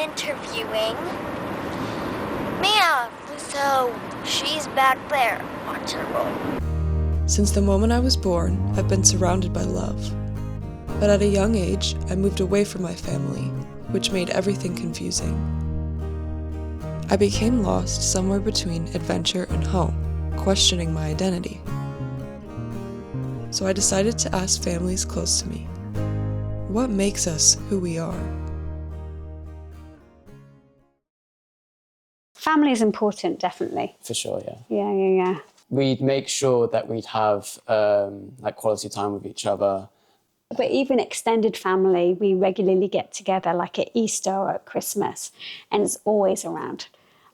interviewing. Mia, so she's back there. Watch her roll. Since the moment I was born, I've been surrounded by love. But at a young age, I moved away from my family, which made everything confusing. I became lost somewhere between adventure and home, questioning my identity. So I decided to ask families close to me, what makes us who we are? Family is important, definitely. For sure, yeah. Yeah. We'd make sure that we'd have like quality time with each other. But even extended family, we regularly get together, like at Easter or at Christmas, and it's always around.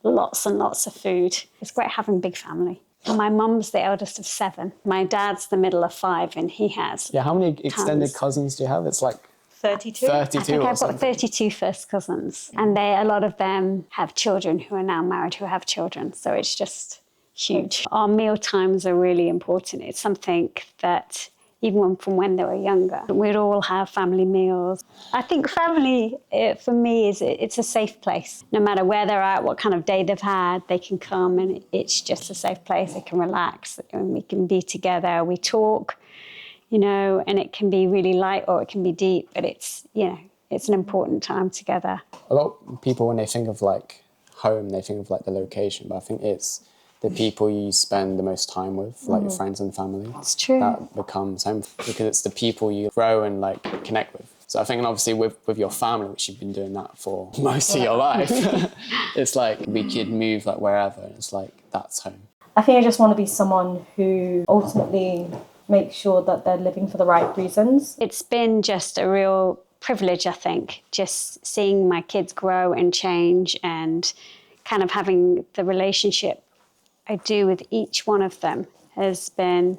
Lots and lots of food. It's great having a big family. My mum's the eldest of 7. My dad's the middle of 5, and he has Yeah, how many extended cousins do you have? It's like 32. 32 I think or I've something. got 32 first cousins, and a lot of them have children who are now married who have children, so it's just huge. Our meal times are really important. It's something that even from when they were younger, we'd all have family meals. I think family, for me, it's a safe place. No matter where they're at, what kind of day they've had, they can come and it's just a safe place. They can relax and we can be together. We talk, and it can be really light or it can be deep, but it's an important time together. A lot of people, when they think of like home, they think of like the location, but I think it's the people you spend the most time with, like your friends and family. It's true. That becomes home because it's the people you grow and like connect with. So I think, and obviously with your family, which you've been doing that for most of your life, it's like we could move like wherever. And it's like, that's home. I think I just want to be someone who ultimately makes sure that they're living for the right reasons. It's been just a real privilege, I think, just seeing my kids grow and change and kind of having the relationship I do with each one of them has been,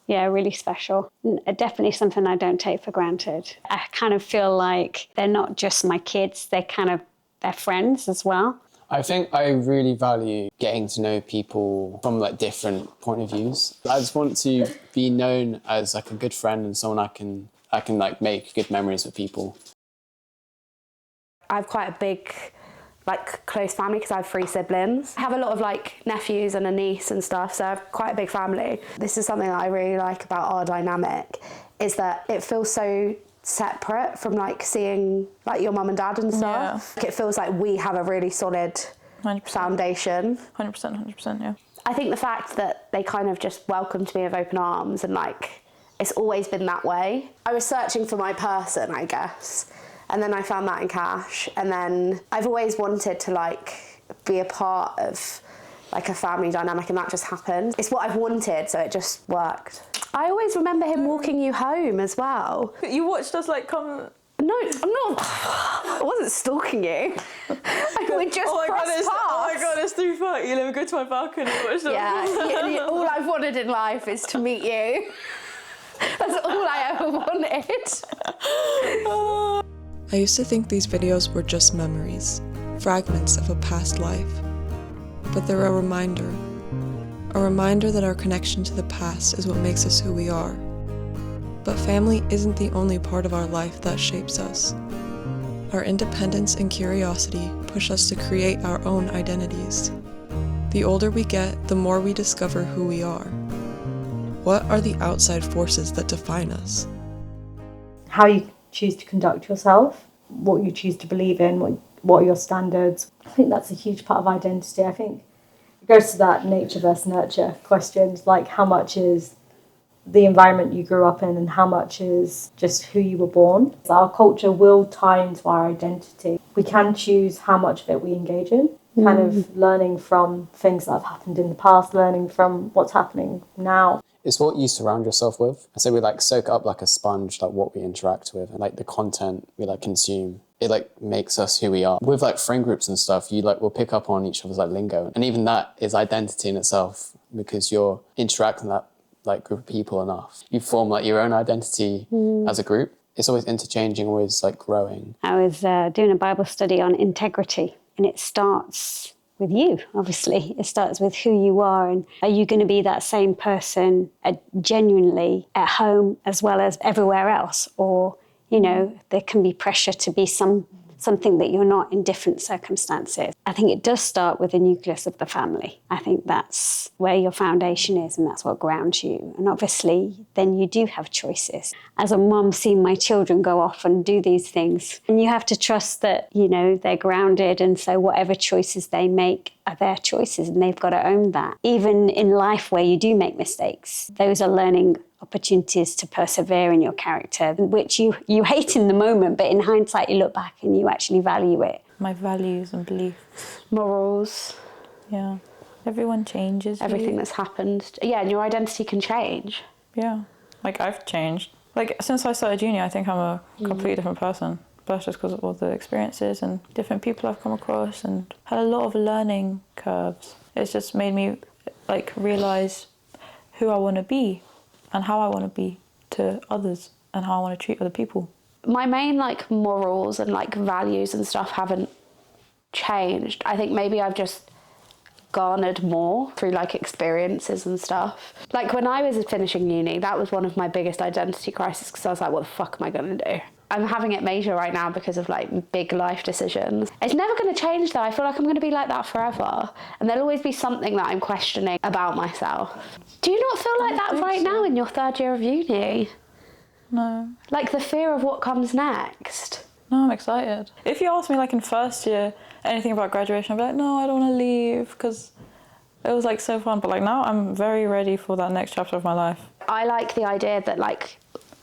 really special. Definitely something I don't take for granted. I kind of feel like they're not just my kids, they're friends as well. I think I really value getting to know people from like different point of views. I just want to be known as like a good friend and someone I can like make good memories with people. I have quite a big close family because I have 3 siblings. I have a lot of nephews and a niece and stuff, so I have quite a big family. This is something that I really like about our dynamic, is that it feels so separate from seeing your mum and dad and stuff. Yeah. It feels like we have a really solid 100%. foundation. 100%, yeah. I think the fact that they kind of just welcomed me with open arms and it's always been that way. I was searching for my person, I guess. And then I found that in Cash. And then I've always wanted to be a part of a family dynamic, and that just happened. It's what I've wanted, so it just worked. I always remember him walking you home as well. You watched us come... No, I'm not. I wasn't stalking you. We just crossed paths. Oh my god, it's too far. You never go to my balcony and watch them. Yeah, all I've wanted in life is to meet you. That's all I ever wanted. I used to think these videos were just memories, fragments of a past life. But they're a reminder that our connection to the past is what makes us who we are. But family isn't the only part of our life that shapes us. Our independence and curiosity push us to create our own identities. The older we get, the more we discover who we are. What are the outside forces that define us? How you choose to conduct yourself, what you choose to believe in, what are your standards. I think that's a huge part of identity. I think it goes to that nature versus nurture questions, how much is the environment you grew up in and how much is just who you were born. Our culture will tie into our identity. We can choose how much of it we engage in, kind of learning from things that have happened in the past, learning from what's happening now. It's what you surround yourself with. I say we soak up like a sponge, what we interact with, and the content we consume. It makes us who we are. With friend groups and stuff, you will pick up on each other's lingo, and even that is identity in itself because you're interacting with that group of people enough. You form your own identity as a group. It's always interchanging, always growing. I was doing a Bible study on integrity, and it starts with you, obviously. It starts with who you are, and are you going to be that same person genuinely at home as well as everywhere else? Or, there can be pressure to be some something that you're not in different circumstances. I think it does start with the nucleus of the family. I think that's where your foundation is and that's what grounds you. And obviously, then you do have choices. As a mum, seeing my children go off and do these things, and you have to trust that, you know, they're grounded, and so whatever choices they make are their choices and they've got to own that. Even in life where you do make mistakes, those are learning opportunities to persevere in your character, which you hate in the moment, but in hindsight you look back and you actually value it. My values and beliefs. Morals. Yeah. Everyone changes. Everything that's happened. Yeah, and your identity can change. Yeah. Like, I've changed. Like, since I started uni, I think I'm a completely different person. But that's just because of all the experiences and different people I've come across and had a lot of learning curves. It's just made me, like, realise who I want to be and how I want to be to others and how I want to treat other people. My main, like, morals and, like, values and stuff haven't changed. I think maybe I've just garnered more through, like, experiences and stuff. Like, when I was finishing uni, that was one of my biggest identity crises because I was like, what the fuck am I going to do? I'm having it major right now because of, like, big life decisions. It's never going to change, though. I feel like I'm going to be like that forever. And there'll always be something that I'm questioning about myself. Do you not feel like that right now in your third year of uni? No. Like, the fear of what comes next? No, I'm excited. If you ask me, like, in first year, anything about graduation, I'd be like, no, I don't want to leave because it was, like, so fun. But, like, now I'm very ready for that next chapter of my life. I like the idea that, like,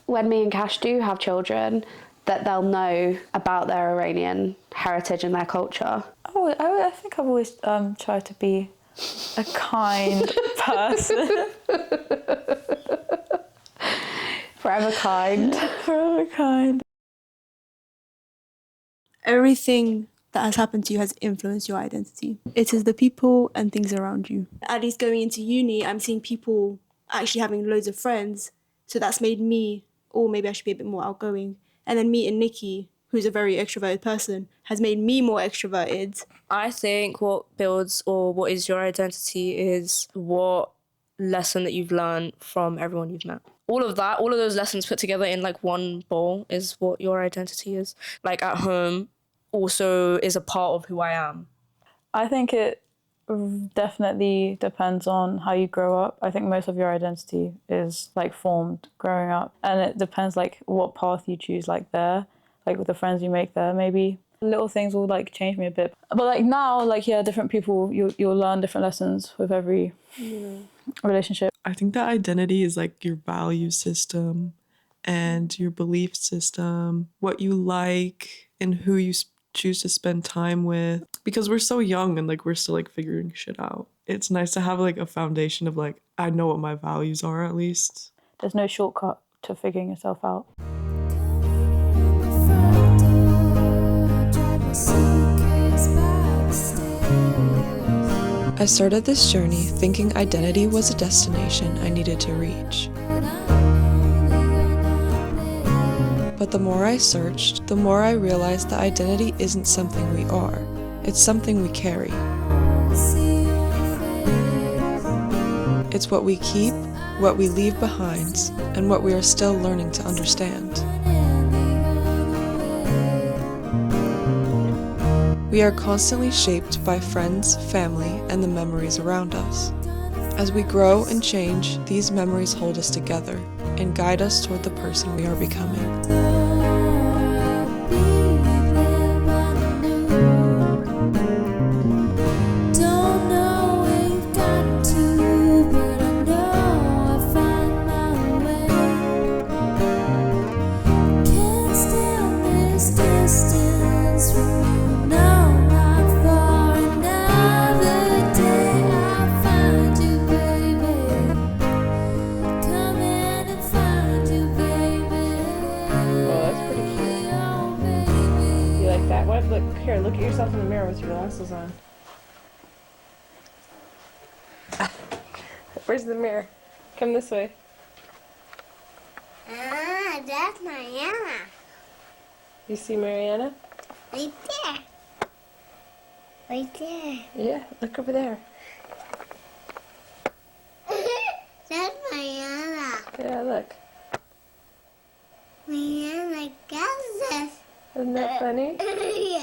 when me and Cash do have children, that they'll know about their Iranian heritage and their culture. Oh, I think I've always tried to be a kind person. Forever kind. Forever kind. Everything that has happened to you has influenced your identity. It is the people and things around you. At least going into uni, I'm seeing people actually having loads of friends. So that's made me, or maybe I should be a bit more outgoing. And then meeting Nikki, who's a very extroverted person, has made me more extroverted. I think what builds or what is your identity is what lesson that you've learned from everyone you've met. All of that, all of those lessons put together in, like, one bowl is what your identity is. Like, at home also is a part of who I am. I think it definitely depends on how you grow up. I think most of your identity is, like, formed growing up, and it depends, like, what path you choose, like, there, like, with the friends you make there. Maybe little things will, like, change me a bit, but, like, now, like, yeah, different people, you'll learn different lessons with every relationship. I think that identity is like your value system and your belief system, what you like and who you choose to spend time with. Because we're so young and, like, we're still, like, figuring shit out. It's nice to have, like, a foundation of, like, I know what my values are at least. There's no shortcut to figuring yourself out. I started this journey thinking identity was a destination I needed to reach. But the more I searched, the more I realized that identity isn't something we are, it's something we carry. It's what we keep, what we leave behind, and what we are still learning to understand. We are constantly shaped by friends, family, and the memories around us. As we grow and change, these memories hold us together and guide us toward the person we are becoming. Here, look at yourself in the mirror with your glasses on. Where's the mirror? Come this way. Ah, that's Maryanna. You see Maryanna? Right there. Right there. Yeah, look over there. That's Maryanna. Yeah, look. Maryanna got this. Isn't that funny? Yeah.